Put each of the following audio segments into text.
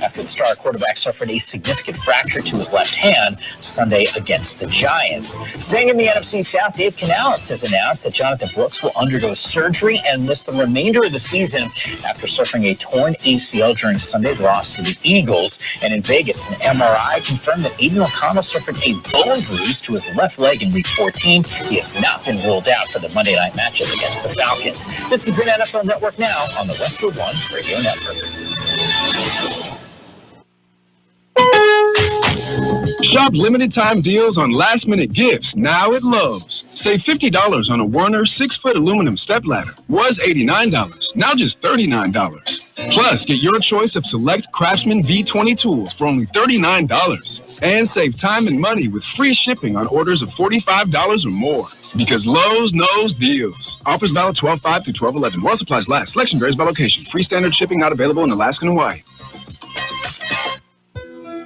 after the star quarterback suffered a significant fracture to his left hand Sunday against the Giants. Staying in the NFC South, Dave Canales has announced that Jonathan Brooks will undergo surgery and miss the remainder of the season after suffering a torn ACL during Sunday's loss to the Eagles. And in Vegas, an MRI confirmed that Aiden O'Connell suffered a bone bruise to his left leg in Week 14. He has not been ruled out for the Monday night matchup against the Falcons. This is Good NFL Network Now on the Westwood One Radio Network. Shop limited time deals on last minute gifts now at Lowe's. Save $50 on a Warner 6-foot aluminum stepladder. Was $89, now just $39. Plus, get your choice of select Craftsman V20 tools for only $39. And save time and money with free shipping on orders of $45 or more. Because Lowe's knows deals. Offers valid 12/5 through 12/11. While supplies last. Selection varies by location. Free standard shipping not available in Alaska and Hawaii.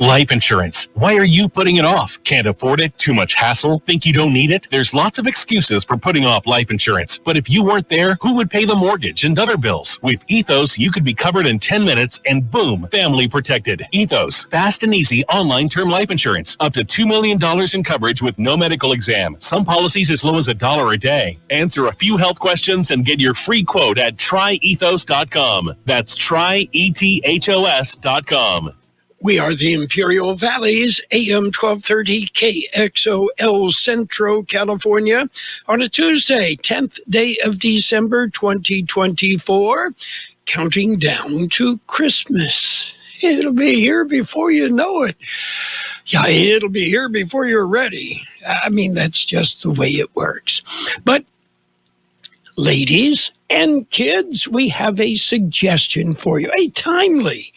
Life insurance. Why are you putting it off? Can't afford it? Too much hassle? Think you don't need it? There's lots of excuses for putting off life insurance. But if you weren't there, who would pay the mortgage and other bills? With Ethos, you could be covered in 10 minutes and boom, family protected. Ethos, fast and easy online term life insurance. Up to $2 million in coverage with no medical exam. Some policies as low as $1 a day. Answer a few health questions and get your free quote at tryethos.com. That's tryethos.com. We are the Imperial Valley's AM 1230 KXO El Centro, California, on a Tuesday, 10th day of December 2024, counting down to Christmas. It'll be here before you know it. Yeah, it'll be here before you're ready. I mean, that's just the way it works. But ladies and kids, we have a suggestion for you, a timely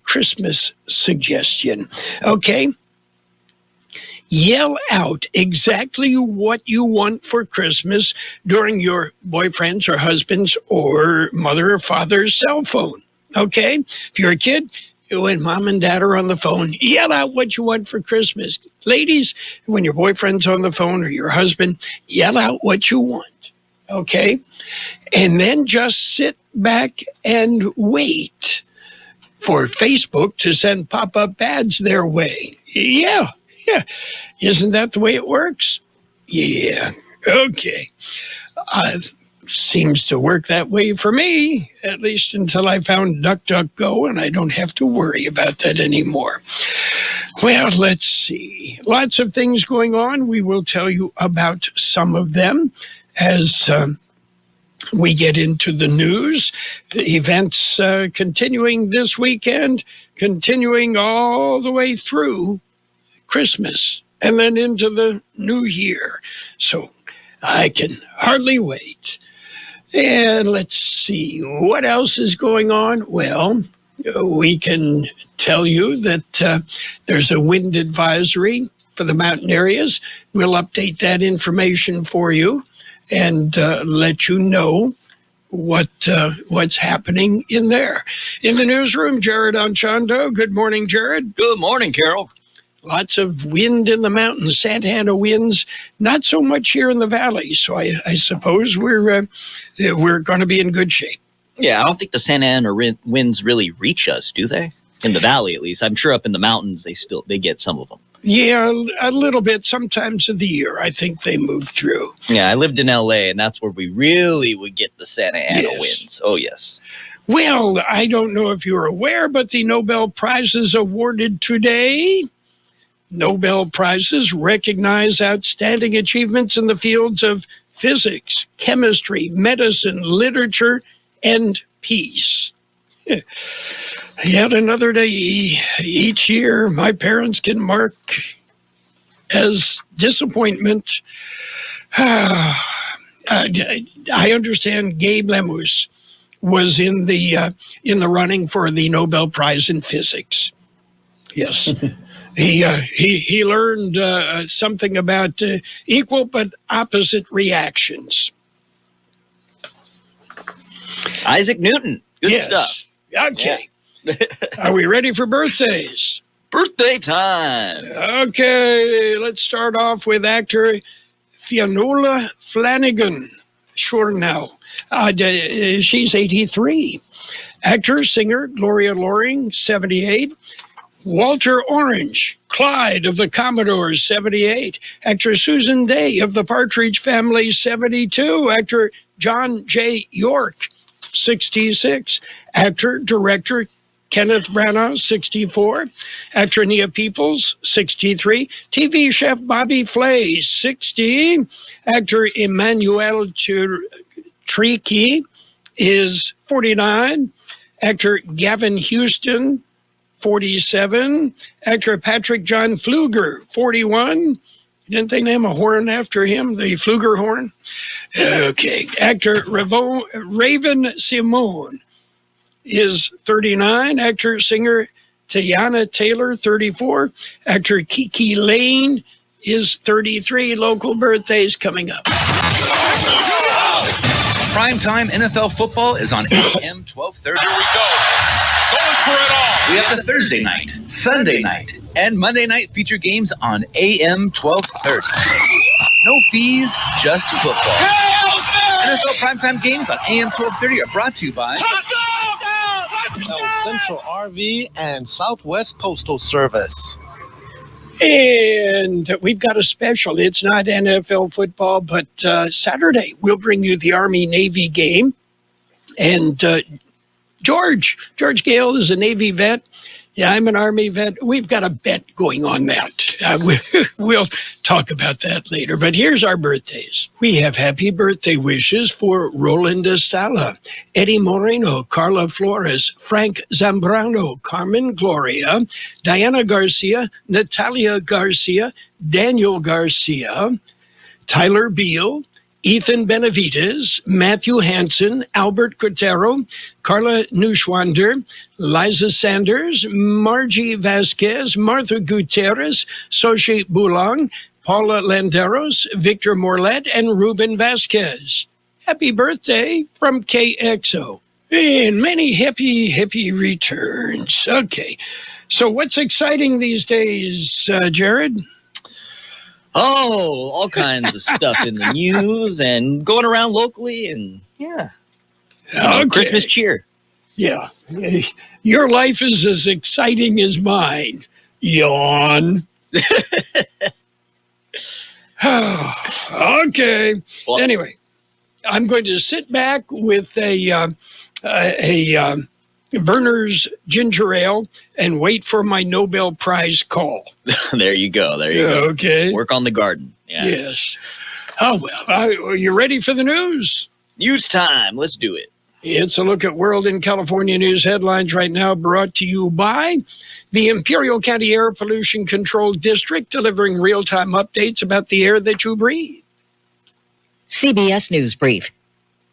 Christmas suggestion. Okay? Yell out exactly what you want for Christmas during your boyfriend's or husband's or mother or father's cell phone. Okay? If you're a kid, when mom and dad are on the phone, yell out what you want for Christmas. Ladies, when your boyfriend's on the phone or your husband, yell out what you want. Okay? And then just sit back and wait for Facebook to send pop-up ads their way. Yeah. Isn't that the way it works? Yeah. Okay. Seems to work that way for me, at least until I found DuckDuckGo, and I don't have to worry about that anymore. Well, let's see. Lots of things going on. We will tell you about some of them as we get into the news. The events continuing this weekend, continuing all the way through Christmas and then into the new year. So I can hardly wait. And let's see, what else is going on? Well, we can tell you that there's a wind advisory for the mountain areas. We'll update that information for you and let you know what's happening in there. In the newsroom, Jared Anchondo. Good morning, Jared. Good morning, Carroll. Lots of wind in the mountains, Santa Ana winds, not so much here in the valley. So I suppose we're going to be in good shape. Yeah, I don't think the Santa Ana winds really reach us, do they? In the valley, at least. I'm sure up in the mountains, they get some of them. Yeah, a little bit. Sometimes of the year, I think they move through. Yeah, I lived in L.A., and that's where we really would get the Santa Ana winds. Oh, yes. Well, I don't know if you're aware, but the Nobel Prizes awarded today. Nobel Prizes recognize outstanding achievements in the fields of physics, chemistry, medicine, literature, and peace. Yet another day each year my parents can mark as disappointment. I understand Gabe Lemus was in the running for the Nobel Prize in Physics. Yes. He learned something about equal but opposite reactions. Isaac Newton. Good stuff. Okay. Yeah. Are we ready for birthdays? Birthday time. Okay, let's start off with actor Fionnuala Flanagan. Sure now. She's 83. Actor, singer Gloria Loring, 78. Walter Orange, Clyde of the Commodores, 78. Actor Susan Day of the Partridge Family, 72. Actor John J. York, 66. Actor, director Kenneth Branagh, 64. Actor Nia Peoples, 63. TV chef Bobby Flay, 60. Actor Emmanuel Tricky is 49. Actor Gavin Houston, 47. Actor Patrick John Pfluger, 41. Didn't they name a horn after him, the Pfluger horn? Okay. Actor Raven Simone is 39. Actor, singer Tiana Taylor, 34. Actor Kiki Lane is 33. Local birthdays coming up. Primetime NFL football is on AM 1230. Here we go. Going for it all. We have the Thursday night, Sunday night, and Monday night feature games on AM 1230. No fees, just football. NFL primetime games on AM 1230 are brought to you by Central RV and Southwest Postal Service. And we've got a special. It's not NFL football, but Saturday we'll bring you the Army-Navy game. And George Gale is a Navy vet. Yeah, I'm an Army vet. We've got a bet going on that. We'll talk about that later. But here's our birthdays. We have happy birthday wishes for Roland Estala, Eddie Moreno, Carla Flores, Frank Zambrano, Carmen Gloria, Diana Garcia, Natalia Garcia, Daniel Garcia, Tyler Beal, Ethan Benavides, Matthew Hansen, Albert Cotero, Carla Neuschwander, Liza Sanders, Margie Vasquez, Martha Gutierrez, Sochi Boulong, Paula Landeros, Victor Morlet, and Ruben Vasquez. Happy birthday from Kxo. And many happy returns. Okay, so what's exciting these days, Jared? Oh, all kinds of stuff in the news and going around locally and, yeah. Okay. Christmas cheer. Yeah. Your life is as exciting as mine. Yawn. Okay. Well, anyway, I'm going to sit back with a Verner's ginger ale and wait for my Nobel Prize call. there you go. There you go. Okay. Work on the garden. Yeah. Yes. Oh, well, are you ready for the news? News time. Let's do it. It's a look at World and California news headlines right now, brought to you by the Imperial County Air Pollution Control District, delivering real-time updates about the air that you breathe. CBS News Brief.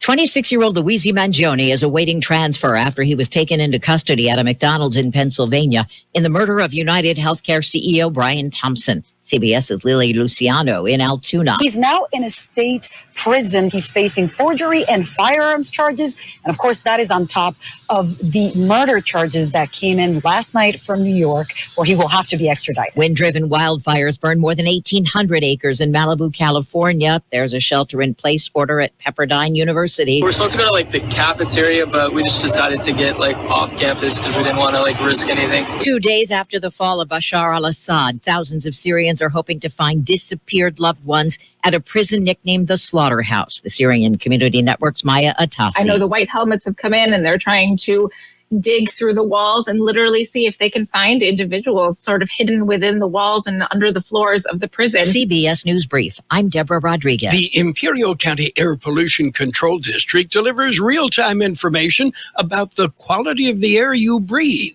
26-year-old Luigi Mangione is awaiting transfer after he was taken into custody at a McDonald's in Pennsylvania in the murder of United Healthcare CEO Brian Thompson. CBS's Lily Luciano in Altoona. He's now in a state prison. He's facing forgery and firearms charges. And of course, that is on top of the murder charges that came in last night from New York, where he will have to be extradited. Wind-driven wildfires burned more than 1,800 acres in Malibu, California. There's a shelter-in-place order at Pepperdine University. We're supposed to go to the cafeteria, but we just decided to get off campus because we didn't want to risk anything. 2 days after the fall of Bashar al-Assad, thousands of Syrians are hoping to find disappeared loved ones at a prison nicknamed the Slaughterhouse. The Syrian Community Network's Maya Atassi. I know the white helmets have come in and they're trying to dig through the walls and literally see if they can find individuals sort of hidden within the walls and under the floors of the prison. CBS News Brief. I'm Deborah Rodriguez. The Imperial County Air Pollution Control District delivers real-time information about the quality of the air you breathe.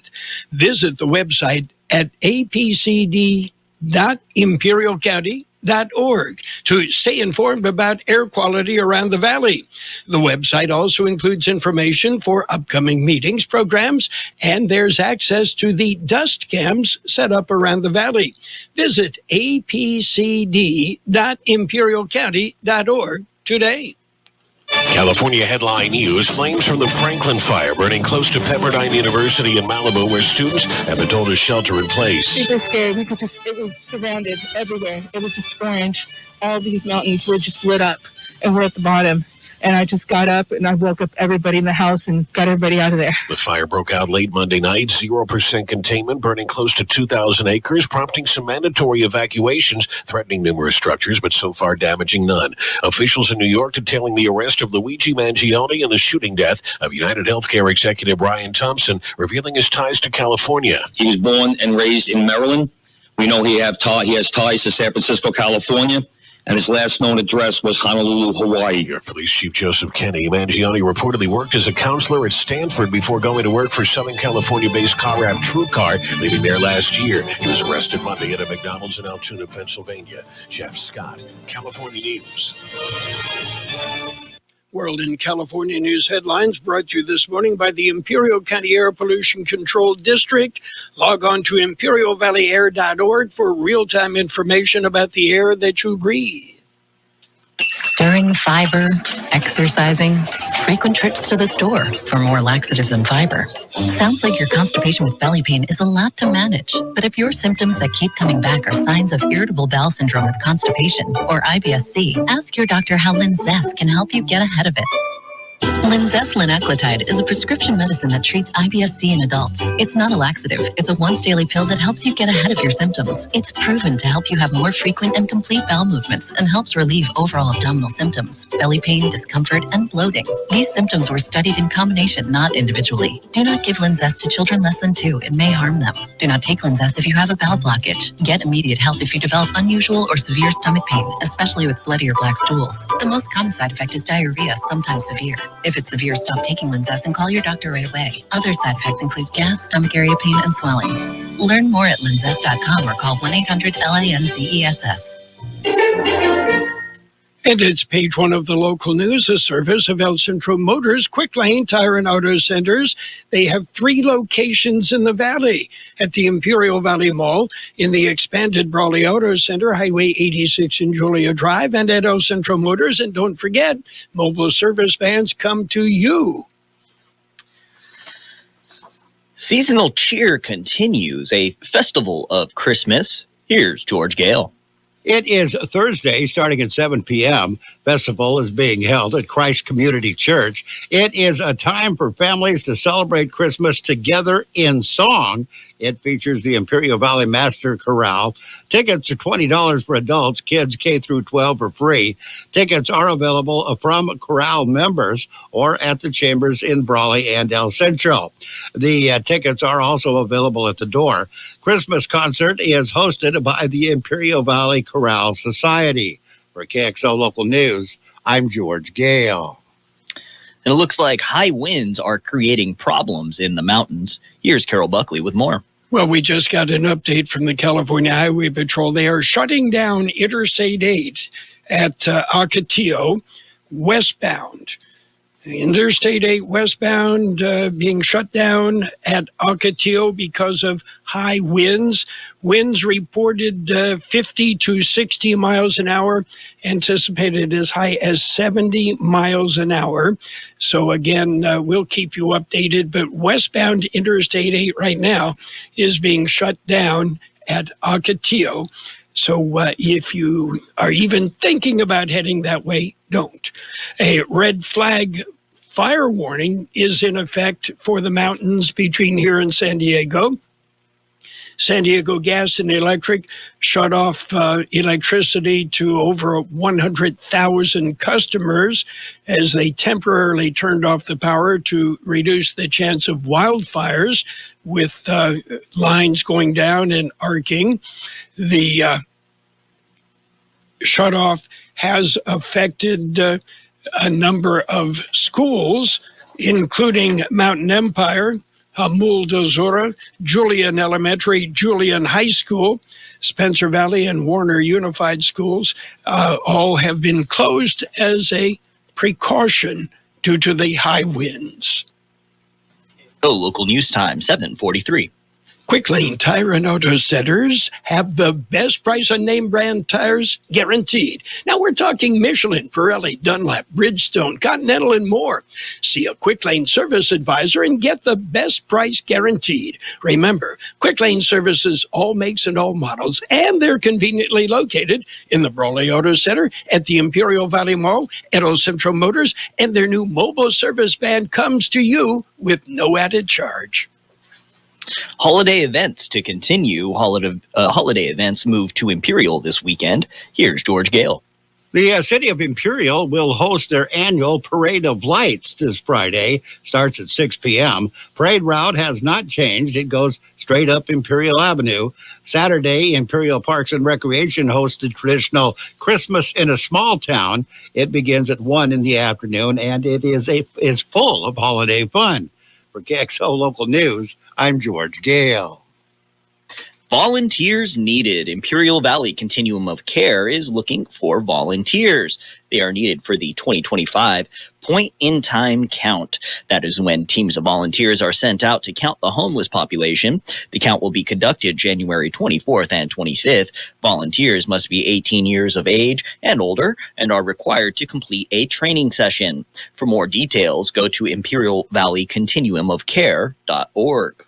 Visit the website at apcd.imperialcounty.org to stay informed about air quality around the valley. The website also includes information for upcoming meetings, programs, and there's access to the dust cams set up around the valley. Visit apcd.imperialcounty.org today. California headline news: flames from the Franklin fire burning close to Pepperdine University in Malibu, where students have been told to shelter in place. Super scared because it was surrounded everywhere. It was just orange. All these mountains were just lit up, and we're at the bottom. and I just got up and I woke up everybody in the house and got everybody out of there. The fire broke out late Monday night, 0% containment, burning close to 2,000 acres, prompting some mandatory evacuations, threatening numerous structures, but so far damaging none. Officials in New York detailing the arrest of Luigi Mangione and the shooting death of United Healthcare executive Brian Thompson, revealing his ties to California. He was born and raised in Maryland. We know he has ties to San Francisco, California, and his last known address was Honolulu, Hawaii. Police Chief Joseph Kenny. Mangione reportedly worked as a counselor at Stanford before going to work for Southern California-based car app TrueCar, leaving there last year. He was arrested Monday at a McDonald's in Altoona, Pennsylvania. Jeff Scott, California News. World in California News headlines brought to you this morning by the Imperial County Air Pollution Control District. Log on to imperialvalleyair.org for real-time information about the air that you breathe. Stirring fiber, exercising, frequent trips to the store for more laxatives and fiber. Sounds like your constipation with belly pain is a lot to manage. But if your symptoms that keep coming back are signs of irritable bowel syndrome with constipation or IBS-C, ask your doctor how Linzess can help you get ahead of it. Linzess linaclotide is a prescription medicine that treats IBS-C in adults. It's not a laxative. It's a once-daily pill that helps you get ahead of your symptoms. It's proven to help you have more frequent and complete bowel movements and helps relieve overall abdominal symptoms, belly pain, discomfort, and bloating. These symptoms were studied in combination, not individually. Do not give Linzess to children less than 2. It may harm them. Do not take Linzess if you have a bowel blockage. Get immediate help if you develop unusual or severe stomach pain, especially with bloody or black stools. The most common side effect is diarrhea, sometimes severe. If it's severe, stop taking Linzess and call your doctor right away. Other side effects include gas, stomach area pain, and swelling. Learn more at linzess.com or call 1-800-LINZESS. And it's page 1 of the local news, a service of El Centro Motors Quick Lane Tire and Auto Centers. They have 3 locations in the valley: at the Imperial Valley Mall, in the expanded Brawley Auto Center, Highway 86 in Julia Drive, and at El Centro Motors. And don't forget, mobile service vans come to you. Seasonal cheer continues, a festival of Christmas. Here's George Gale. It is Thursday, starting at 7 p.m. Festival is being held at Christ Community Church. It is a time for families to celebrate Christmas together in song. It features the Imperial Valley Master Chorale. Tickets are $20 for adults. Kids K through 12 are free. Tickets are available from chorale members or at the chambers in Brawley and El Centro. The tickets are also available at the door. Christmas concert is hosted by the Imperial Valley Chorale Society. For KXO Local News, I'm George Gale. And it looks like high winds are creating problems in the mountains. Here's Carroll Buckley with more. Well, we just got an update from the California Highway Patrol. They are shutting down Interstate 8 at Ocotillo westbound. Interstate 8 westbound being shut down at Ocotillo because of high winds. Winds reported 50 to 60 miles an hour, anticipated as high as 70 miles an hour. So again, we'll keep you updated, but westbound Interstate 8 right now is being shut down at Ocotillo. So if you are even thinking about heading that way, don't. A red flag fire warning is in effect for the mountains between here and San Diego. San Diego Gas and Electric shut off electricity to over 100,000 customers as they temporarily turned off the power to reduce the chance of wildfires with lines going down and arcing. The shut-off has affected a number of schools, including Mountain Empire, Hamul del Zora, Julian Elementary, Julian High School, Spencer Valley, and Warner Unified Schools. All have been closed as a precaution due to the high winds. Oh, local news time, 7:43. Quick Lane Tire and Auto Centers have the best price on name brand tires guaranteed. Now we're talking Michelin, Pirelli, Dunlop, Bridgestone, Continental, and more. See a Quick Lane service advisor and get the best price guaranteed. Remember, Quick Lane services all makes and all models, and they're conveniently located in the Brawley Auto Center, at the Imperial Valley Mall, at El Centro Motors, and their new mobile service van comes to you with no added charge. Holiday events to continue. Holiday events move to Imperial this weekend. Here's George Gale. The city of Imperial will host their annual Parade of Lights this Friday. Starts at 6 p.m. Parade route has not changed. It goes straight up Imperial Avenue. Saturday, Imperial Parks and Recreation hosts the traditional Christmas in a Small Town. It begins at 1 in the afternoon, and it is full of holiday fun. For Kxo Local News, I'm George Gale. Volunteers needed. Imperial Valley Continuum of Care is looking for volunteers. They are needed for the 2025 point-in-time count. That is when teams of volunteers are sent out to count the homeless population. The count will be conducted January 24th and 25th. Volunteers must be 18 years of age and older and are required to complete a training session. For more details, go to imperialvalleycontinuumofcare.org.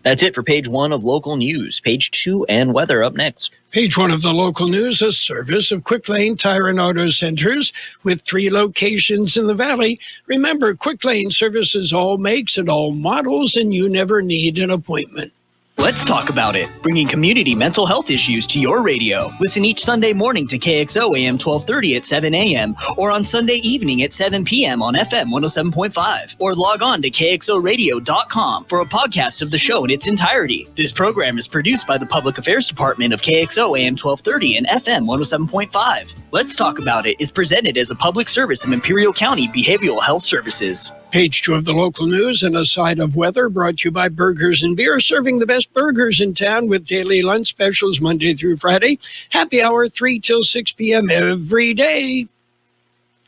That's it for page 1 of local news. Page 2 and weather up next. Page 1 of the local news, a service of Quick Lane Tire and Auto Centers with 3 locations in the valley. Remember, Quick Lane services all makes and all models, and you never need an appointment. Let's talk about it, bringing community mental health issues to your radio. Listen each Sunday morning to Kxo AM 1230 at 7 a.m. or on Sunday evening at 7 p.m. on FM 107.5. Or log on to kxoradio.com for a podcast of the show in its entirety. This program is produced by the Public Affairs Department of Kxo AM 1230 and FM 107.5. Let's Talk About It is presented as a public service of Imperial County Behavioral Health Services. Page 2 of the local news and a side of weather brought to you by Burgers and Beer, serving the best burgers in town with daily lunch specials Monday through Friday. Happy hour 3 till 6 p.m. every day.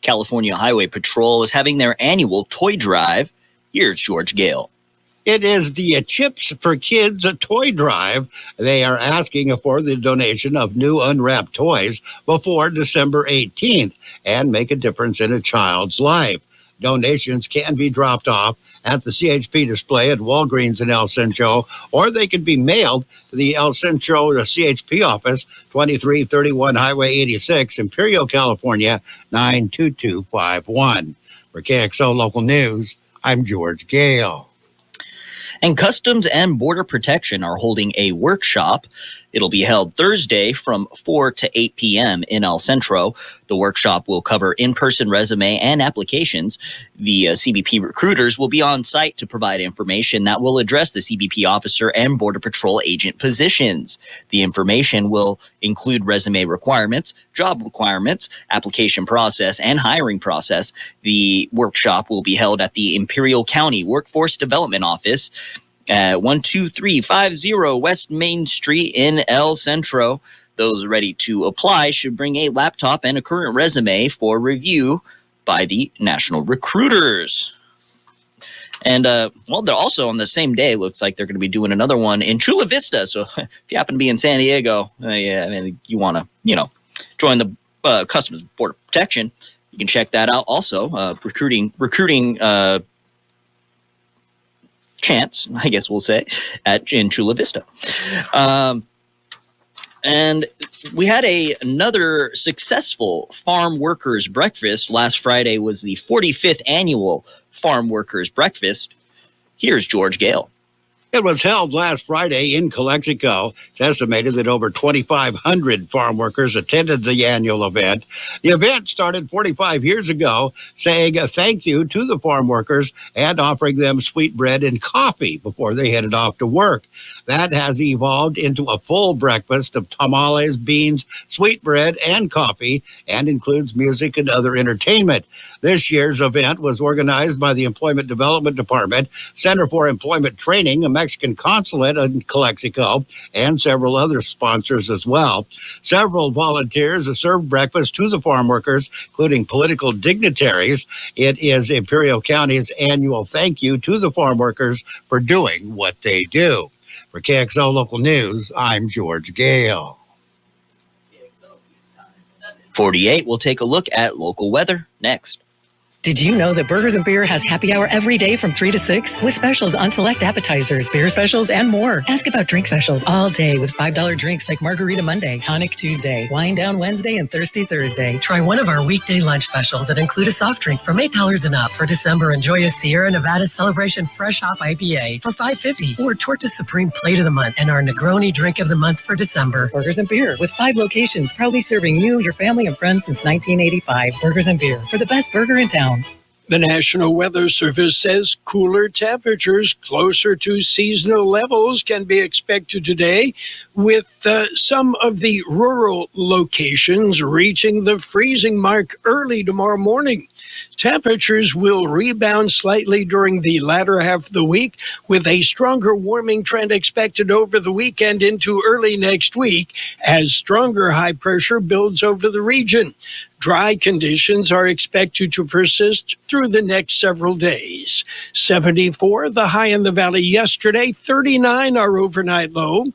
California Highway Patrol is having their annual toy drive. Here's George Gale. It is the Chips for Kids toy drive. They are asking for the donation of new unwrapped toys before December 18th and make a difference in a child's life. Donations can be dropped off at the CHP display at Walgreens in El Centro, or they can be mailed to the El Centro CHP office, 2331 Highway 86, Imperial, California, 92251. For KXO Local News, I'm George Gale. And Customs and Border Protection are holding a workshop. It'll be held Thursday from 4 to 8 p.m. in El Centro. The workshop will cover in-person resume and applications. The CBP recruiters will be on site to provide information that will address the CBP officer and Border Patrol agent positions. The information will include resume requirements, job requirements, application process, and hiring process. The workshop will be held at the Imperial County Workforce Development Office, 12350 West Main Street in El Centro. Those ready to apply should bring a laptop and a current resume for review by the national recruiters. And, they're also on the same day, looks like they're going to be doing another one in Chula Vista. So if you happen to be in San Diego, you want to, join the Customs and Border Protection, you can check that out also. Recruiting chance, I guess we'll say, in Chula Vista. And we had another successful farm workers breakfast. Last Friday was the 45th annual farm workers breakfast. Here's George Gale. It was held last Friday in Calexico. It's estimated that over 2,500 farm workers attended the annual event. The event started 45 years ago, saying a thank you to the farm workers and offering them sweetbread and coffee before they headed off to work. That has evolved into a full breakfast of tamales, beans, sweetbread, and coffee, and includes music and other entertainment. This year's event was organized by the Employment Development Department, Center for Employment Training, a Mexican consulate in Calexico, and several other sponsors as well. Several volunteers served breakfast to the farm workers, including political dignitaries. It is Imperial County's annual thank you to the farm workers for doing what they do. For KXO Local News, I'm George Gale. 48, we'll take a look at local weather next. Did you know that Burgers & Beer has happy hour every day from 3 to 6 with specials on select appetizers, beer specials, and more? Ask about drink specials all day with $5 drinks like Margarita Monday, Tonic Tuesday, Wine Down Wednesday, and Thirsty Thursday. Try one of our weekday lunch specials that include a soft drink from $8 and up. For December, enjoy a Sierra Nevada Celebration Fresh Hop IPA for $5.50 or Torta Supreme Plate of the Month and our Negroni Drink of the Month for December. Burgers & Beer with 5 locations, proudly serving you, your family, and friends since 1985. Burgers & Beer for the best burger in town. The National Weather Service says cooler temperatures closer to seasonal levels can be expected today, with some of the rural locations reaching the freezing mark early tomorrow morning. Temperatures will rebound slightly during the latter half of the week, with a stronger warming trend expected over the weekend into early next week as stronger high pressure builds over the region. Dry conditions are expected to persist through the next several days. 74, the high in the valley yesterday, 39 our overnight low.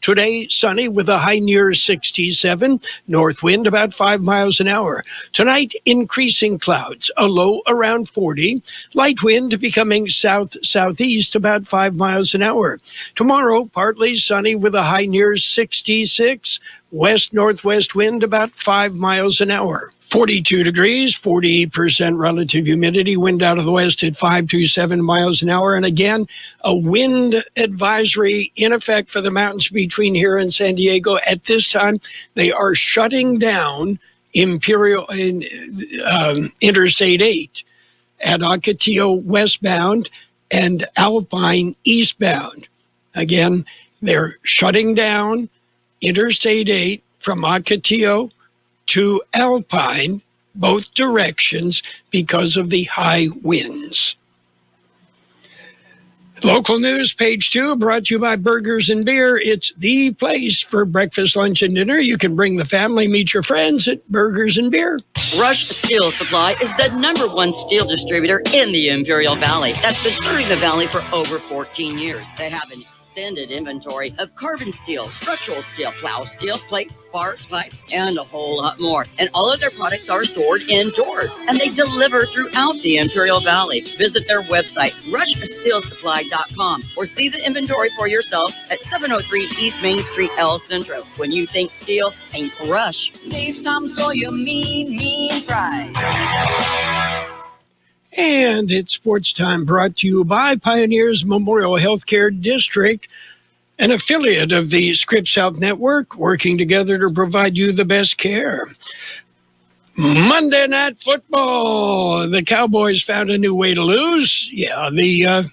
Today, sunny with a high near 67, north wind about 5 miles an hour. Tonight, increasing clouds, a low around 40, light wind becoming south-southeast about 5 miles an hour. Tomorrow, partly sunny with a high near 66, west-northwest wind about 5 miles an hour. 42 degrees, 40% relative humidity, wind out of the west at 5 to 7 miles an hour. And again, a wind advisory in effect for the mountains between here and San Diego. At this time, they are shutting down Interstate 8 at Ocotillo westbound and Alpine eastbound. Again, they're shutting down Interstate 8 from Ocotillo to Alpine, both directions, because of the high winds. Local news, page 2, brought to you by Burgers & Beer. It's the place for breakfast, lunch, and dinner. You can bring the family, meet your friends at Burgers & Beer. Rush Steel Supply is the #1 steel distributor in the Imperial Valley that's been serving the valley for over 14 years. They have an extended inventory of carbon steel, structural steel, plow steel, plates, spars, pipes, and a whole lot more. And all of their products are stored indoors, and they deliver throughout the Imperial Valley. Visit their website, rushsteelsupply.com, or see the inventory for yourself at 703 East Main Street, El Centro. When you think steel, think Rush. Please, Tom Sawyer, mean pride. And it's sports time, brought to you by Pioneers Memorial Healthcare District, an affiliate of the Scripps Health Network, working together to provide you the best care. Monday Night Football. The Cowboys found a new way to lose. Yeah, the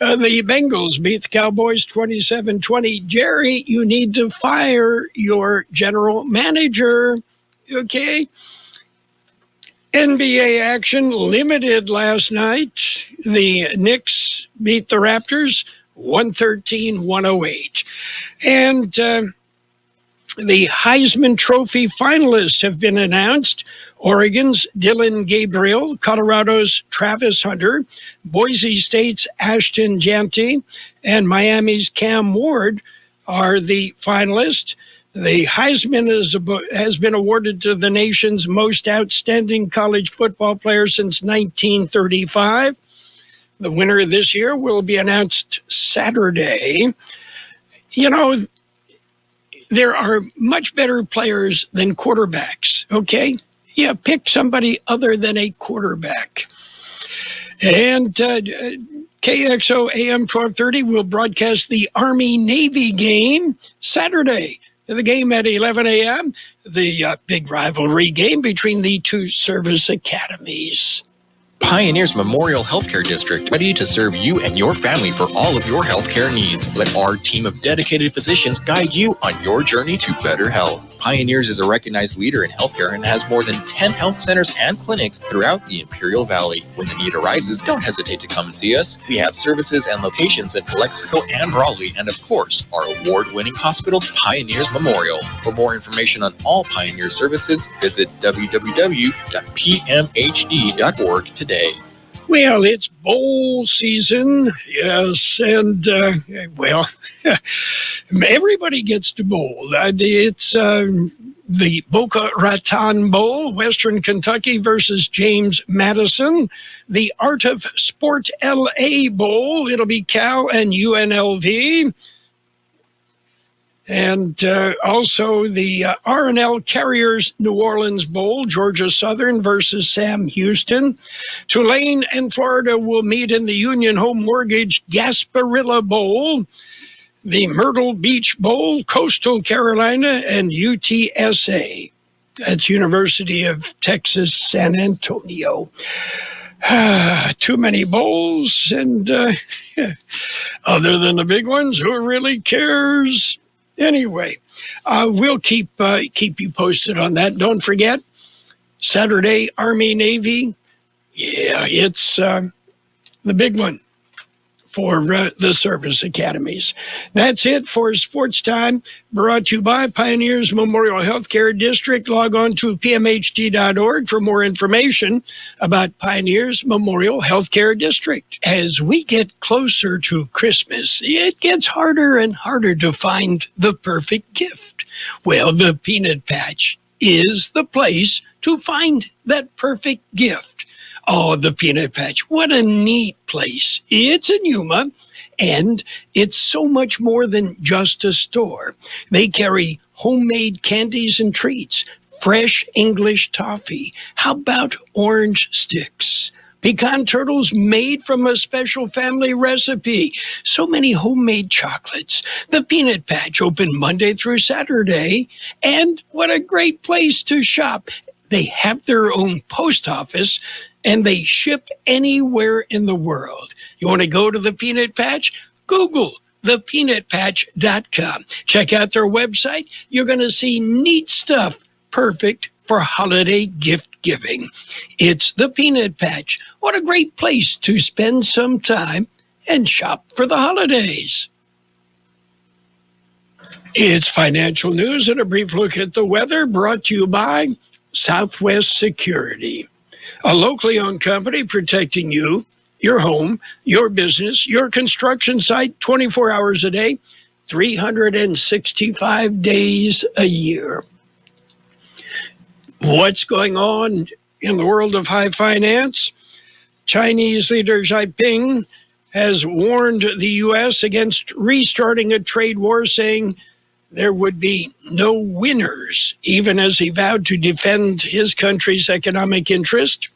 Bengals beat the Cowboys 27-20. Jerry, you need to fire your general manager, okay? NBA action limited last night. The Knicks beat the Raptors 113-108. And the Heisman Trophy finalists have been announced. Oregon's Dylan Gabriel, Colorado's Travis Hunter, Boise State's Ashton Jeanty, and Miami's Cam Ward are the finalists. The Heisman has been awarded to the nation's most outstanding college football player since 1935. The winner this year will be announced Saturday. You know, there are much better players than quarterbacks, okay? Yeah, pick somebody other than a quarterback. And KXO AM 1230 will broadcast the Army-Navy game Saturday. The game at 11 a.m., the big rivalry game between the two service academies. Pioneers Memorial Healthcare District, ready to serve you and your family for all of your healthcare needs. Let our team of dedicated physicians guide you on your journey to better health. Pioneers is a recognized leader in healthcare and has more than 10 health centers and clinics throughout the Imperial Valley. When the need arises, don't hesitate to come and see us. We have services and locations in Calexico and Raleigh, and of course, our award-winning hospital, Pioneers Memorial. For more information on all Pioneer services, visit www.pmhd.org today. Well, it's bowl season, yes, and, everybody gets to bowl. It's the Boca Raton Bowl, Western Kentucky versus James Madison. The Art of Sport LA Bowl, it'll be Cal and UNLV. And also the R&L Carriers New Orleans Bowl, Georgia Southern versus Sam Houston. Tulane and Florida will meet in the Union Home Mortgage Gasparilla Bowl. The Myrtle Beach Bowl, Coastal Carolina and UTSA. That's University of Texas, San Antonio. Too many bowls, and other than the big ones, who really cares? Anyway, we'll keep you posted on that. Don't forget, Saturday, Army, Navy. Yeah, it's the big one for the service academies. That's it for Sports Time, brought to you by Pioneers Memorial Healthcare District. Log on to pmhd.org for more information about Pioneers Memorial Healthcare District. As we get closer to Christmas, it gets harder and harder to find the perfect gift. Well, the Peanut Patch is the place to find that perfect gift. Oh, the Peanut Patch. What a neat place. It's in Yuma, and it's so much more than just a store. They carry homemade candies and treats, fresh English toffee. How about orange sticks? Pecan turtles made from a special family recipe. So many homemade chocolates. The Peanut Patch open Monday through Saturday. And what a great place to shop. They have their own post office, and they ship anywhere in the world. You want to go to the Peanut Patch? Google thepeanutpatch.com. Check out their website. You're going to see neat stuff, perfect for holiday gift giving. It's the Peanut Patch. What a great place to spend some time and shop for the holidays. It's financial news and a brief look at the weather, brought to you by Southwest Security, a locally owned company protecting you, your home, your business, your construction site 24 hours a day, 365 days a year. What's going on in the world of high finance? Chinese leader Xi Jinping has warned the U.S. against restarting a trade war, saying there would be no winners, even as he vowed to defend his country's economic interest.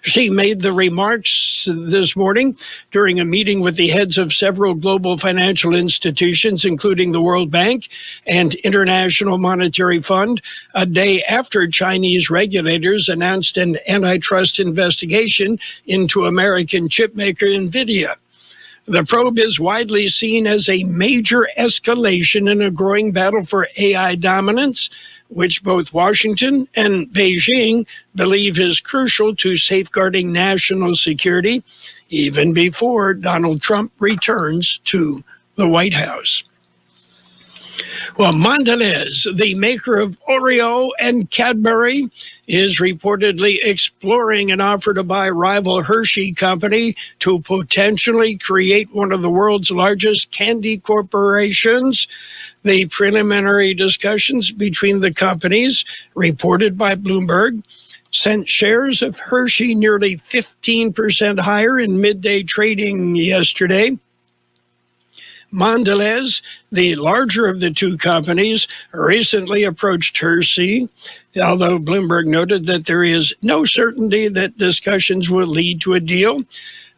She made the remarks this morning during a meeting with the heads of several global financial institutions, including the World Bank and International Monetary Fund, a day after Chinese regulators announced an antitrust investigation into American chipmaker NVIDIA. The probe is widely seen as a major escalation in a growing battle for AI dominance, which both Washington and Beijing believe is crucial to safeguarding national security, even before Donald Trump returns to the White House. Well, Mondelez, the maker of Oreo and Cadbury, is reportedly exploring an offer to buy rival Hershey Company to potentially create one of the world's largest candy corporations. The preliminary discussions between the companies, reported by Bloomberg, sent shares of Hershey nearly 15% higher in midday trading yesterday. Mondelez, the larger of the two companies, recently approached Hershey, although Bloomberg noted that there is no certainty that discussions will lead to a deal.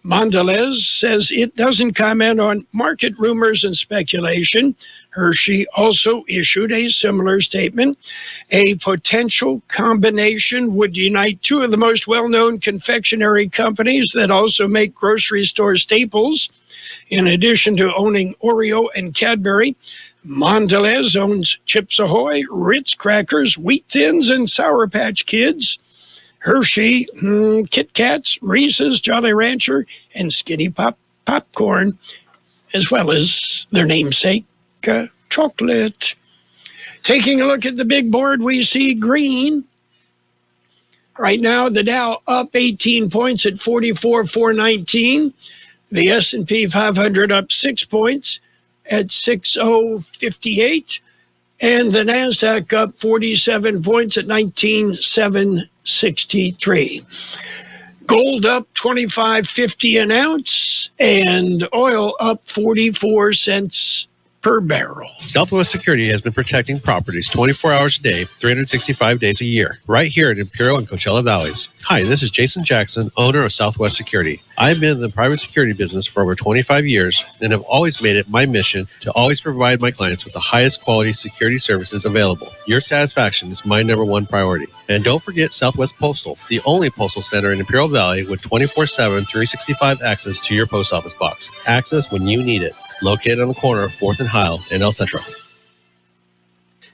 Mondelez says it doesn't comment on market rumors and speculation. Hershey also issued a similar statement. A potential combination would unite two of the most well-known confectionery companies that also make grocery store staples. In addition to owning Oreo and Cadbury, Mondelez owns Chips Ahoy, Ritz Crackers, Wheat Thins, and Sour Patch Kids. Hershey, Kit Kats, Reese's, Jolly Rancher, and Skinny Popcorn, as well as their namesake, chocolate. Taking a look at the big board, we see green. Right now, the Dow up 18 points at 44,419. The S&P 500 up 6 points at 6058. And the NASDAQ up 47 points at 19,763. Gold up $25.50 an ounce, and oil up 44 cents per barrel. Southwest Security has been protecting properties 24 hours a day, 365 days a year, right here in Imperial and Coachella Valleys. Hi, this is Jason Jackson, owner of Southwest Security. I've been in the private security business for over 25 years and have always made it my mission to always provide my clients with the highest quality security services available. Your satisfaction is my number one priority. And don't forget Southwest Postal, the only postal center in Imperial Valley with 24/7, 365 access to your post office box. Access when you need it. Located on the corner of 4th and Heil in El Centro.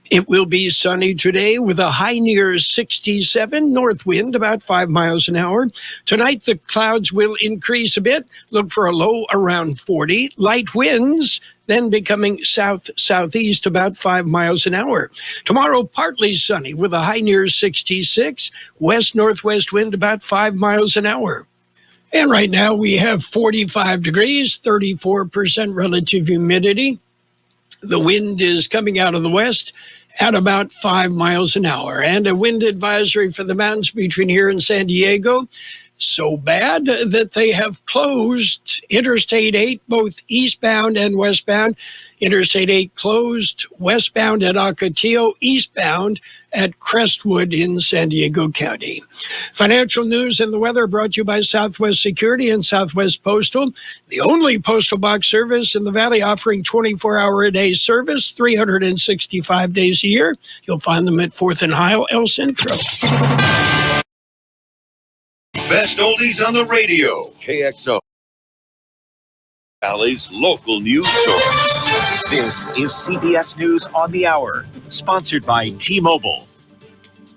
It will be sunny today with a high near 67, north wind about 5 miles an hour. Tonight, the clouds will increase a bit. Look for a low around 40. Light winds, then becoming south-southeast about 5 miles an hour. Tomorrow, partly sunny with a high near 66. West-northwest wind about 5 miles an hour. And right now we have 45 degrees, 34% relative humidity. The wind is coming out of the west at about 5 miles an hour. And a wind advisory for the mountains between here and San Diego. So bad that they have closed Interstate 8, both eastbound and westbound. Interstate 8 closed westbound at Ocotillo, eastbound at Crestwood in San Diego County. Financial news and the weather brought to you by Southwest Security and Southwest Postal, the only postal box service in the Valley offering 24-hour-a-day service, 365 days a year. You'll find them at 4th and Heil, El Centro. Best oldies on the radio. KXO. Valley's local news source. This is CBS News on the Hour, sponsored by T-Mobile.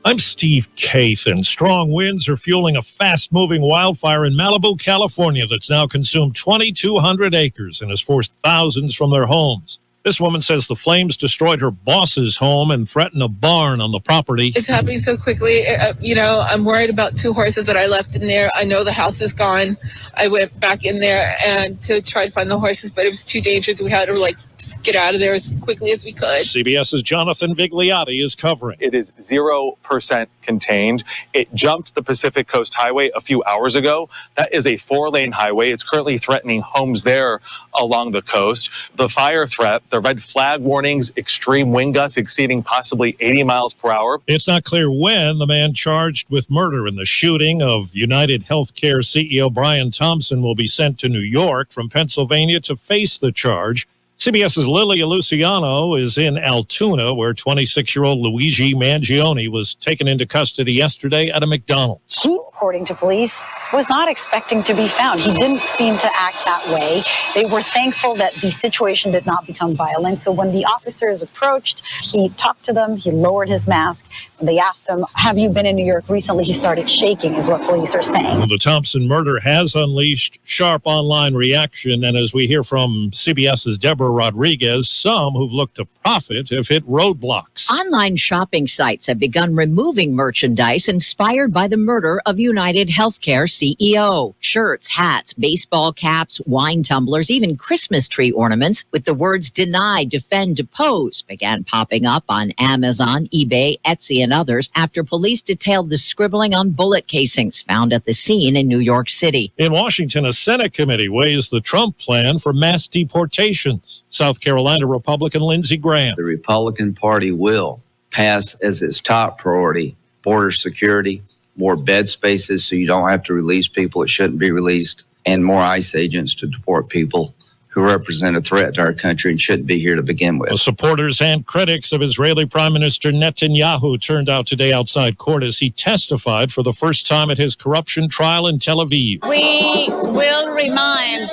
I'm Steve Kathan. Strong winds are fueling a fast-moving wildfire in Malibu, California that's now consumed 2,200 acres and has forced thousands from their homes. This woman says the flames destroyed her boss's home and threatened a barn on the property. It's happening so quickly. I'm worried about 2 horses that I left in there. I know the house is gone. I went back in there and to try to find the horses, but it was too dangerous. We had to just get out of there as quickly as we could. CBS's Jonathan Vigliotti is covering. It is 0% contained. It jumped the Pacific Coast Highway a few hours ago. That is a 4-lane highway. It's currently threatening homes there along the coast. The fire threat, the red flag warnings, extreme wind gusts exceeding possibly 80 miles per hour. It's not clear when the man charged with murder in the shooting of United Healthcare CEO Brian Thompson will be sent to New York from Pennsylvania to face the charge. CBS's Lilia Luciano is in Altoona, where 26-year-old Luigi Mangione was taken into custody yesterday at a McDonald's. He, according to police, was not expecting to be found. He didn't seem to act that way. They were thankful that the situation did not become violent. So when the officers approached, he talked to them, he lowered his mask. When they asked him, have you been in New York recently? He started shaking, is what police are saying. Well, the Thompson murder has unleashed sharp online reaction. And as we hear from CBS's Deborah Rodriguez, some who've looked to profit have hit roadblocks. Online shopping sites have begun removing merchandise inspired by the murder of United Healthcare CEO. Shirts, hats, baseball caps, wine tumblers, even Christmas tree ornaments with the words deny, defend, depose began popping up on Amazon, eBay, Etsy, and others after police detailed the scribbling on bullet casings found at the scene in New York City. In Washington, a Senate committee weighs the Trump plan for mass deportations. South Carolina Republican Lindsey Graham. The Republican Party will pass as its top priority border security, more bed spaces so you don't have to release people that shouldn't be released, and more ICE agents to deport people who represent a threat to our country and shouldn't be here to begin with. The supporters and critics of Israeli Prime Minister Netanyahu turned out today outside court as he testified for the first time at his corruption trial in Tel Aviv. We will remind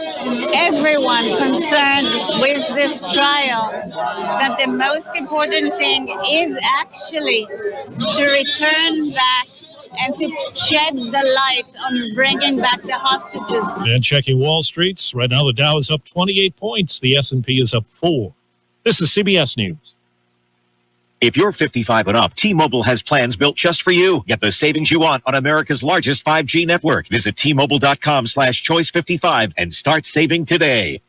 everyone concerned with this trial that the most important thing is actually to return back and to shed the light on bringing back the hostages. And checking Wall Street's, right now the Dow is up 28 points. The S&P is up 4. This is CBS News. If you're 55 and up, T-Mobile has plans built just for you. Get the savings you want on America's largest 5G network. Visit T-Mobile.com/choice55 and start saving today.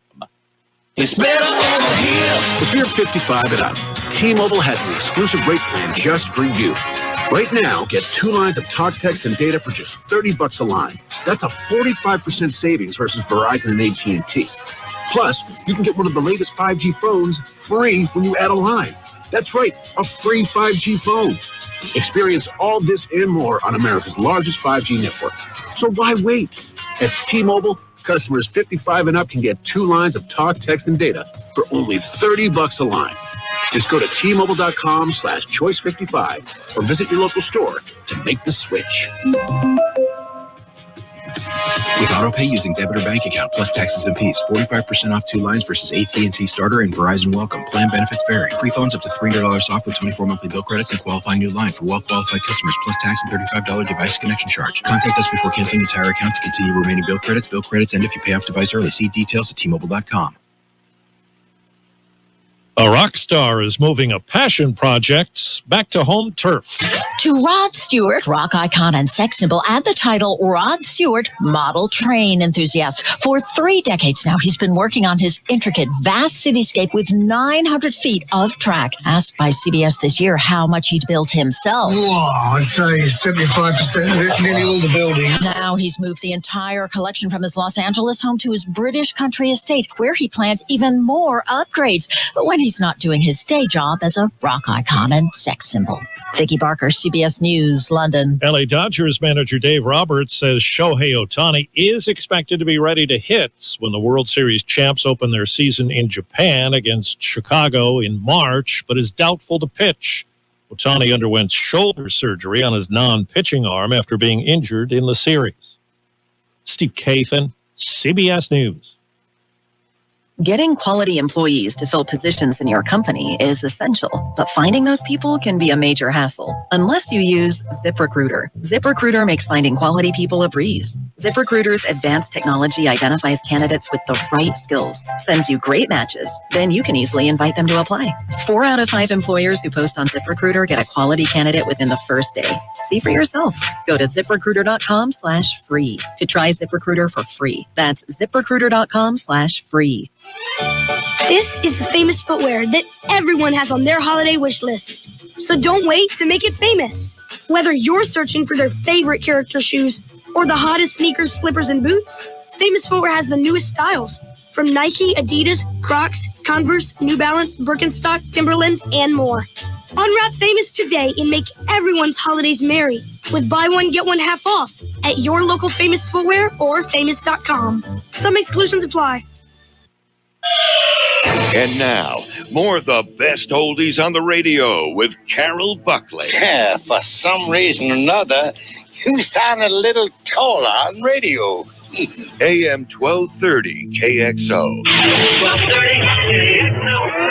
It's better over here. If you're 55 and up, T-Mobile has an exclusive rate plan just for you. Right now, get 2 lines of talk, text, and data for just $30 a line. That's a 45% savings versus Verizon and AT&T. Plus, you can get one of the latest 5G phones free when you add a line. That's right, a free 5G phone. Experience all this and more on America's largest 5G network. So why wait? At T-Mobile, customers 55 and up can get 2 lines of talk, text, and data for only $30 a line. Just go to T-Mobile.com/choice55 or visit your local store to make the switch. With AutoPay using debit or bank account plus taxes and fees, 45% off 2 lines versus AT&T Starter and Verizon Welcome. Plan benefits vary. Free phones up to $300 off with 24 monthly bill credits and qualifying new line for well-qualified customers plus tax and $35 device connection charge. Contact us before canceling your entire account to continue remaining bill credits. Bill credits end if you pay off device early. See details at T-Mobile.com. A rock star is moving a passion project back to home turf. To Rod Stewart, rock icon and sex symbol, add the title Rod Stewart, model train enthusiast. For 3 decades now, he's been working on his intricate, vast cityscape with 900 feet of track. Asked by CBS this year how much he'd built himself. Wow, I'd say 75% of it, nearly all the building. Now he's moved the entire collection from his Los Angeles home to his British country estate, where he plans even more upgrades. But when he's not doing his day job as a rock icon and sex symbol. Vicki Barker, CBS News, London. LA Dodgers manager Dave Roberts says Shohei Ohtani is expected to be ready to hit when the World Series champs open their season in Japan against Chicago in March, but is doubtful to pitch. Ohtani underwent shoulder surgery on his non-pitching arm after being injured in the series. Steve Kathan, CBS News. Getting quality employees to fill positions in your company is essential, but finding those people can be a major hassle unless you use ZipRecruiter. ZipRecruiter makes finding quality people a breeze. ZipRecruiter's advanced technology identifies candidates with the right skills, sends you great matches, then you can easily invite them to apply. 4 out of 5 employers who post on ZipRecruiter get a quality candidate within the first day. See for yourself. Go to ZipRecruiter.com/free to try ZipRecruiter for free. That's ZipRecruiter.com/free. This is the famous footwear that everyone has on their holiday wish list. So don't wait to make it famous. Whether you're searching for their favorite character shoes or the hottest sneakers, slippers, and boots, Famous Footwear has the newest styles from Nike, Adidas, Crocs, Converse, New Balance, Birkenstock, Timberland, and more. Unwrap Famous today and make everyone's holidays merry with buy one, get one half off at your local Famous Footwear or famous.com. Some exclusions apply. And now, more of the best oldies on the radio with Carroll Buckley. Yeah, for some reason or another, you sound a little taller on radio. AM 1230 KXO. 1230 KXO.